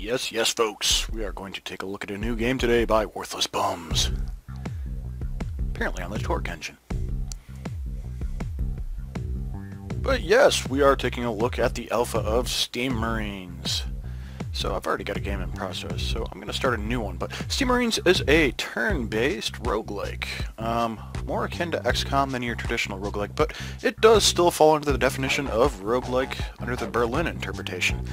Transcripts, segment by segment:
Yes, folks, we are going to take a look at a new game today by Worthless Bums. Apparently on the Torque engine. But yes, we are taking a look at the alpha of Steam Marines. So I've already got a game in process, so I'm going to start a new one. But Steam Marines is a turn-based roguelike. More akin to XCOM than your traditional roguelike, but it does still fall under the definition of roguelike under the Berlin interpretation.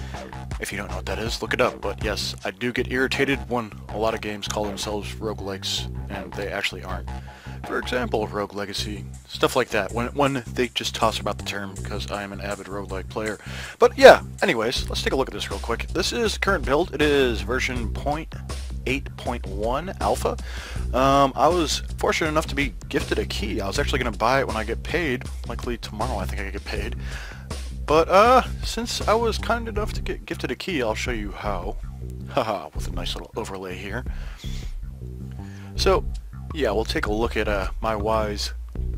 If you don't know what that is, look it up. But yes, I do get irritated when a lot of games call themselves roguelikes, and they actually aren't. For example, Rogue Legacy, stuff like that, when they just toss about the term, because I am an avid roguelike player. But yeah, anyways, let's take a look at this real quick. This is the current build. It is version 0.8.1 alpha. I was fortunate enough to be gifted a key. I was actually going to buy it when I get paid, likely tomorrow I think I get paid. But since I was kind enough to get gifted a key, I'll show you how. Haha, with a nice little overlay here. So, yeah, we'll take a look at my wise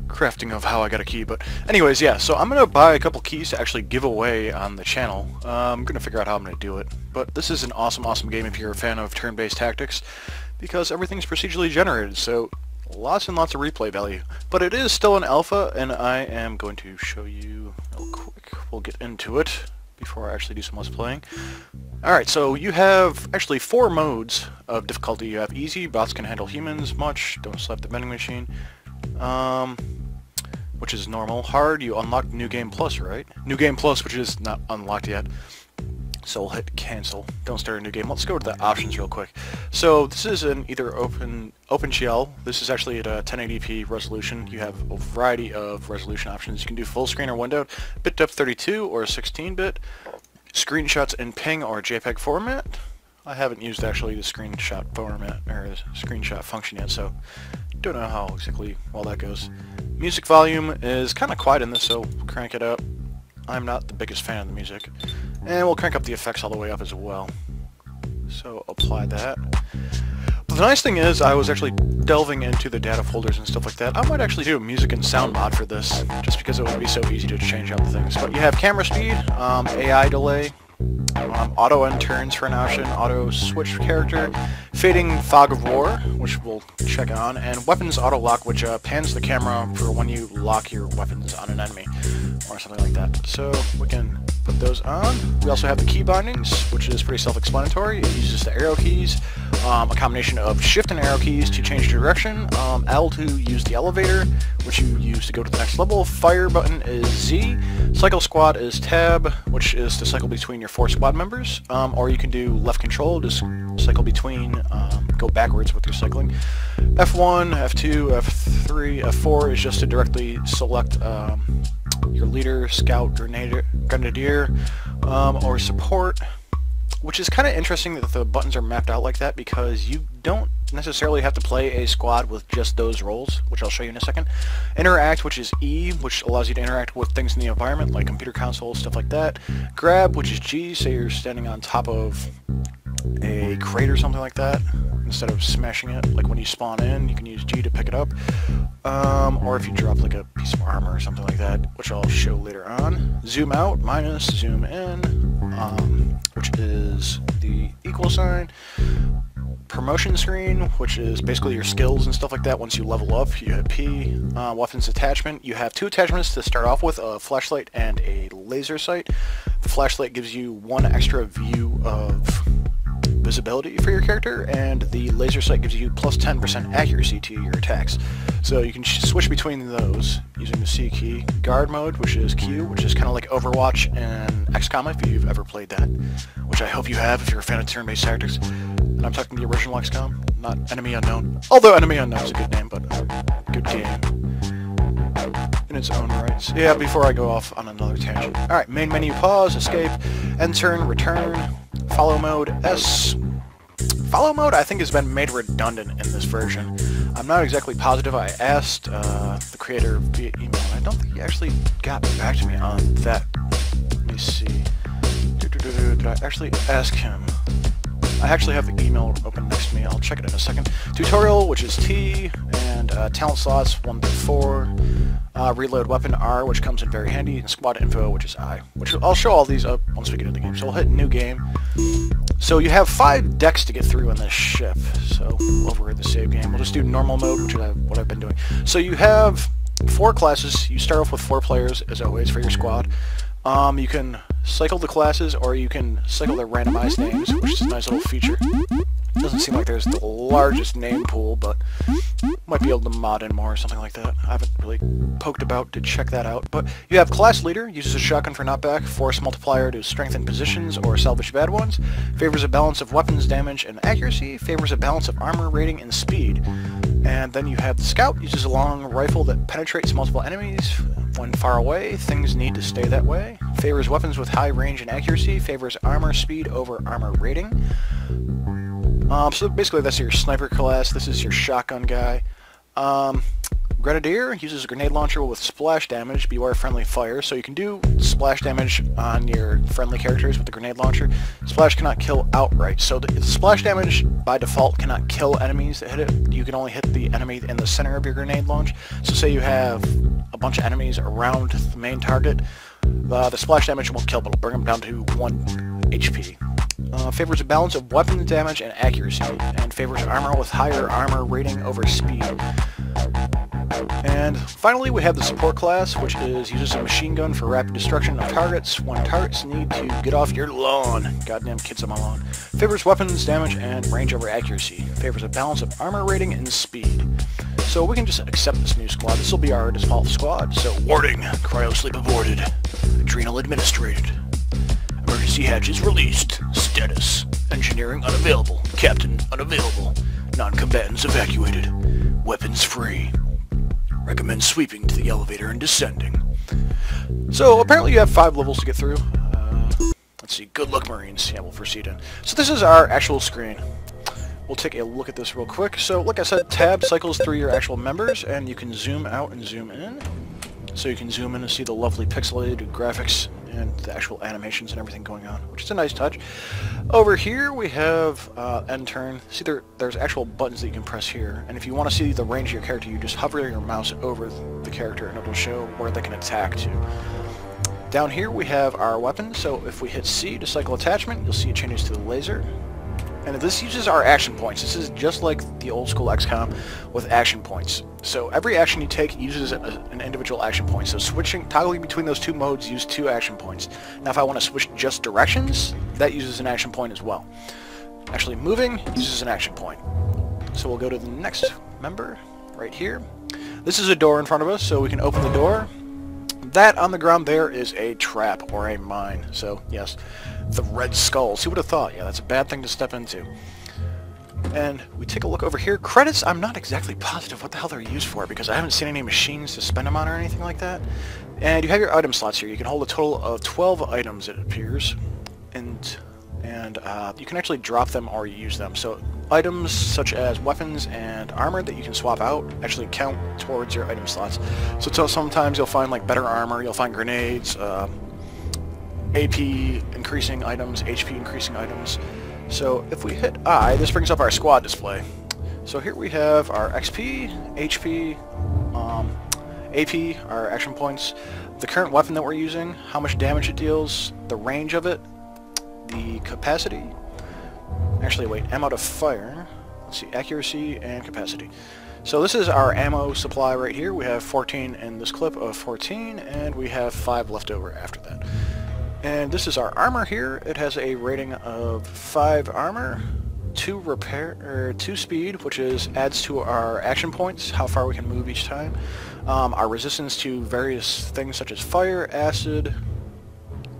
crafting of how I got a key. But anyways, yeah, so I'm going to buy a couple keys to actually give away on the channel. I'm going to figure out how I'm going to do it. But this is an awesome game if you're a fan of turn-based tactics, because everything's procedurally generated, so lots and lots of replay value. But it is still an alpha, and I am going to show you real quick. We'll get into it before I actually do some less playing. Alright, so you have actually 4 modes of difficulty. You have easy, bots can handle humans much, don't slap the vending machine, which is normal. Hard, you unlock New Game Plus, right? New Game Plus, which is not unlocked yet. So we'll hit cancel. Don't start a new game. Let's go to the options real quick. So this is an either OpenGL. This is actually at a 1080p resolution. You have a variety of resolution options. You can do full screen or windowed, bit depth 32 or 16-bit, screenshots in PNG or JPEG format. I haven't used actually the screenshot format or the screenshot function yet, so don't know how exactly well that goes. Music volume is kind of quiet in this, so crank it up. I'm not the biggest fan of the music. And we'll crank up the effects all the way up as well. So apply that. But the nice thing is, I was actually delving into the data folders and stuff like that. I might actually do a music and sound mod for this, just because it would be so easy to change out the things. But you have camera speed, AI delay, auto end turns for an option, auto switch character, fading fog of war, which we'll check on, and weapons auto lock, which pans the camera for when you lock your weapons on an enemy, or something like that. So we can put those on. We also have the key bindings, which is pretty self-explanatory. It uses the arrow keys, a combination of shift and arrow keys to change direction, L to use the elevator, which you use to go to the next level, fire button is Z, cycle squad is tab, which is to cycle between your 4 squad members, or you can do left control, just cycle between, go backwards with your cycling. F1, F2, F3, F4 is just to directly select your leader, scout, grenadier, or support, which is kind of interesting that the buttons are mapped out like that, because you don't necessarily have to play a squad with just those roles, which I'll show you in a second. Interact, which is E, which allows you to interact with things in the environment, like computer consoles, stuff like that. Grab, which is G, say you're standing on top of a crate or something like that, instead of smashing it. Like when you spawn in, you can use G to pick it up. Or if you drop like a piece of armor or something like that, which I'll show later on. Zoom out, minus, zoom in, which is the equal sign. Promotion screen, which is basically your skills and stuff like that. Once you level up, you hit P. Weapons attachment, you have 2 attachments to start off with, a flashlight and a laser sight. The flashlight gives you 1 extra view of visibility for your character, and the laser sight gives you plus 10% accuracy to your attacks. So you can switch between those using the C key. Guard mode, which is Q, which is kind of like Overwatch and XCOM if you've ever played that, which I hope you have if you're a fan of turn-based tactics. And I'm talking the original XCOM, not Enemy Unknown. Although Enemy Unknown is a good name, but good game in its own rights. Yeah, before I go off on another tangent. Alright, main menu, pause, escape, end turn, return, follow mode, S. Follow mode I think has been made redundant in this version. I'm not exactly positive. I asked the creator via email. I don't think he actually got back to me on that. Let me see. Did I actually ask him? I actually have the email open next to me. I'll check it in a second. Tutorial, which is T, and talent slots 1 through 4. Reload weapon R, which comes in very handy, and squad info, which is I. Which I'll show all these up once we get into the game. So we'll hit new game. So you have 5 decks to get through on this ship. So over at the save game, we'll just do normal mode, which is what I've been doing. So you have 4 classes. You start off with 4 players, as always, for your squad. You can cycle the classes, or you can cycle their randomized names, which is a nice little feature. Doesn't seem like there's the largest name pool, but might be able to mod in more or something like that. I haven't really poked about to check that out. But you have class leader, uses a shotgun for knockback, force multiplier to strengthen positions or salvage bad ones, favors a balance of weapons damage and accuracy, favors a balance of armor rating and speed. And then you have the scout, uses a long rifle that penetrates multiple enemies when far away. Things need to stay that way. Favors weapons with high range and accuracy, favors armor speed over armor rating. So basically that's your sniper class. This is your shotgun guy. Grenadier uses a grenade launcher with splash damage, beware friendly fire. So you can do splash damage on your friendly characters with the grenade launcher. Splash cannot kill outright. So the splash damage by default cannot kill enemies that hit it. You can only hit the enemy in the center of your grenade launch. So say you have a bunch of enemies around the main target, the splash damage won't kill, but it'll bring them down to 1 HP. Favors a balance of weapon damage and accuracy, and favors armor with higher armor rating over speed. And finally we have the support class, which uses a machine gun for rapid destruction of targets when targets need to get off your lawn. Goddamn kids on my lawn. Favors weapons damage and range over accuracy. Favors a balance of armor rating and speed. So we can just accept this new squad. This will be our default squad. So warning, cryo sleep aborted, adrenal administrated. Emergency hatches released. Status: engineering unavailable. Captain unavailable. Non-combatants evacuated. Weapons free. Recommend sweeping to the elevator and descending. So apparently you have 5 levels to get through. Let's see. Good luck, Marines. Yeah, we'll proceed in. So this is our actual screen. We'll take a look at this real quick. So like I said, tab cycles through your actual members, and you can zoom out and zoom in. So you can zoom in and see the lovely pixelated graphics and the actual animations and everything going on, which is a nice touch. Over here we have end turn. See, there's actual buttons that you can press here, and if you want to see the range of your character, you just hover your mouse over the character and it'll show where they can attack to. Down here we have our weapon, so if we hit C to cycle attachment, you'll see it changes to the laser. And this uses our action points. This is just like the old school XCOM with action points. So every action you take uses an individual action point. So toggling between those 2 modes use 2 action points. Now if I want to switch just directions, that uses an action point as well. Actually moving uses an action point. So we'll go to the next member right here. This is a door in front of us, so we can open the door. That on the ground there is a trap or a mine. So yes, the red skulls. Who would have thought? Yeah, that's a bad thing to step into. And we take a look over here. Credits, I'm not exactly positive what the hell they're used for, because I haven't seen any machines to spend them on or anything like that. And you have your item slots here. You can hold a total of 12 items, it appears. And you can actually drop them or use them. So items such as weapons and armor that you can swap out actually count towards your item slots. So sometimes you'll find like better armor, you'll find grenades, AP increasing items, HP increasing items. So if we hit I, this brings up our squad display. So here we have our XP, HP, AP, our action points, the current weapon that we're using, how much damage it deals, the range of it, the capacity. Actually, wait, ammo to fire. Let's see, accuracy and capacity. So this is our ammo supply right here. We have 14 in this clip of 14, and we have 5 left over after that. And this is our armor here. It has a rating of 5 armor, 2 repair, or 2 speed, which adds to our action points, how far we can move each time. Our resistance to various things such as fire, acid.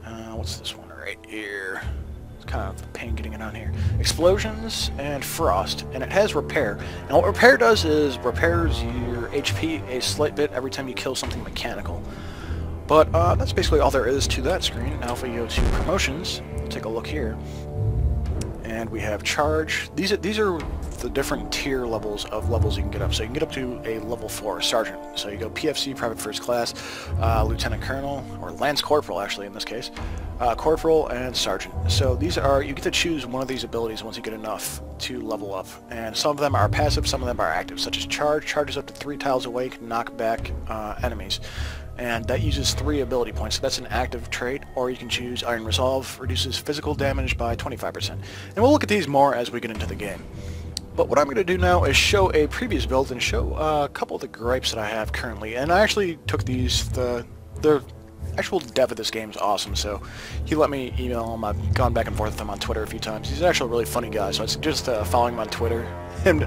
What's this one right here? Kind of a pain getting it on here. Explosions and frost, and it has repair. And what repair does is repairs your HP a slight bit every time you kill something mechanical. But that's basically all there is to that screen. Now if we go to promotions, take a look here, and we have charge. These are the different tier levels of levels you can get up. So you can get up to a level 4 sergeant. So you go PFC, private first class, lieutenant colonel, or lance corporal actually in this case, corporal, and sergeant. So these are, you get to choose one of these abilities once you get enough to level up. And some of them are passive, some of them are active, such as charge. Charge is up to 3 tiles away, can knock back enemies. and that uses 3 ability points. So that's an active trait, or you can choose Iron Resolve, reduces physical damage by 25%. And we'll look at these more as we get into the game. But what I'm going to do now is show a previous build and show a couple of the gripes that I have currently. And I actually took these, the actual dev of this game is awesome, so he let me email him. I've gone back and forth with him on Twitter a few times. He's actually a really funny guy, so I suggest following him on Twitter in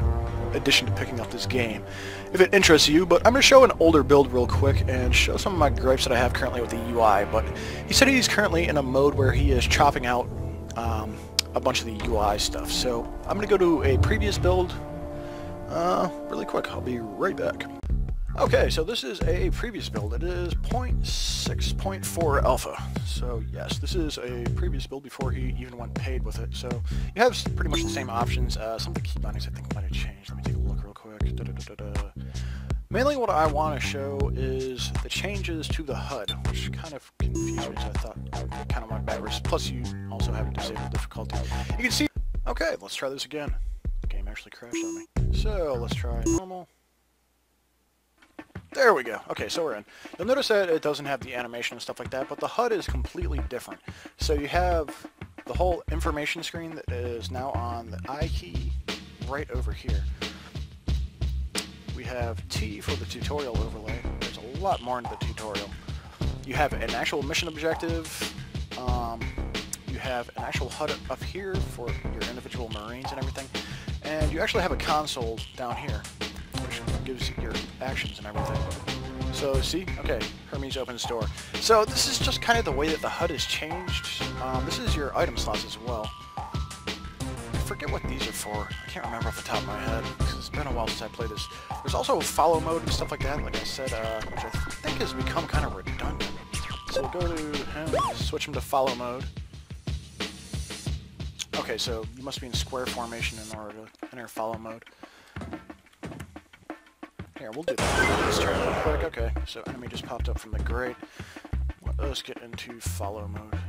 addition to picking up this game, if it interests you. But I'm going to show an older build real quick and show some of my gripes that I have currently with the UI. But he said he's currently in a mode where he is chopping out a bunch of the UI stuff. So I'm going to go to a previous build really quick. I'll be right back. Okay, so this is a previous build. It is 0.6.4 alpha. So yes, this is a previous build before he even went paid with it. So you have pretty much the same options. Some of the key bindings I think might have changed. Let me take a look real quick. Mainly what I want to show is the changes to the HUD, which kind of confused me, so I thought it kind of went backwards. Plus you also have disabled difficulty. You can see... Okay, let's try this again. The game actually crashed on me. So let's try normal. There we go. Okay, so we're in. You'll notice that it doesn't have the animation and stuff like that, but the HUD is completely different. So you have the whole information screen that is now on the I key right over here. We have T for the tutorial overlay. There's a lot more in the tutorial. You have an actual mission objective. You have an actual HUD up here for your individual Marines and everything. And you actually have a console down here, which gives you your actions and everything. So see, okay, Hermes opens door. So this is just kind of the way that the HUD has changed. This is your item slots as well. I forget what these are for. I can't remember off the top of my head, because it's been a while since I played this. There's also follow mode and stuff like that, like I said, which I think has become kind of redundant. So we'll go to him, switch him to follow mode. Okay, so you must be in square formation in order to enter follow mode. Here, we'll do that. Let's try it real quick. Okay, so enemy just popped up from the grate. Let us get into follow mode.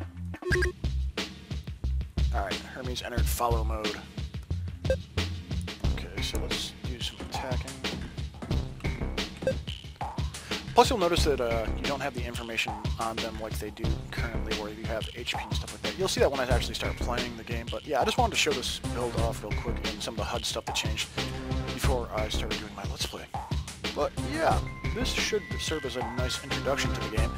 Alright, Hermes entered follow mode. Okay, so let's do some attacking. Plus you'll notice that you don't have the information on them like they do currently, where you have HP and stuff like that. You'll see that when I actually start playing the game, but yeah, I just wanted to show this build off real quick and some of the HUD stuff that changed before I started doing my Let's Play. But yeah, this should serve as a nice introduction to the game.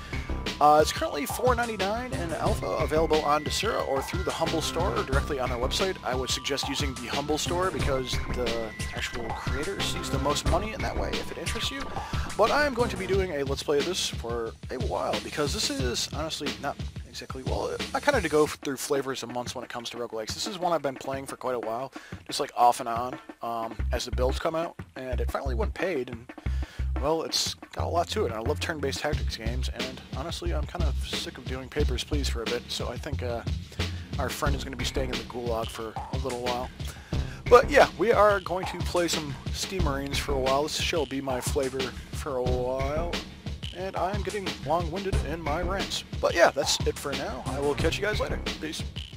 It's currently $4.99 in alpha, available on Desura or through the Humble Store or directly on their website. I would suggest using the Humble Store because the actual creator sees the most money in that way, if it interests you. But I am going to be doing a Let's Play of this for a while because this is honestly not exactly, well, I kind of go through flavors of months when it comes to roguelikes. This is one I've been playing for quite a while, just like off and on, as the builds come out, and it finally went paid, and well, it's got a lot to it. I love turn-based tactics games, and honestly, I'm kind of sick of doing Papers, Please for a bit, so I think our friend is going to be staying in the gulag for a little while. But yeah, we are going to play some Steam Marines for a while. This shall be my flavor for a while, and I'm getting long-winded in my rants. But yeah, that's it for now. I will catch you guys later. Peace.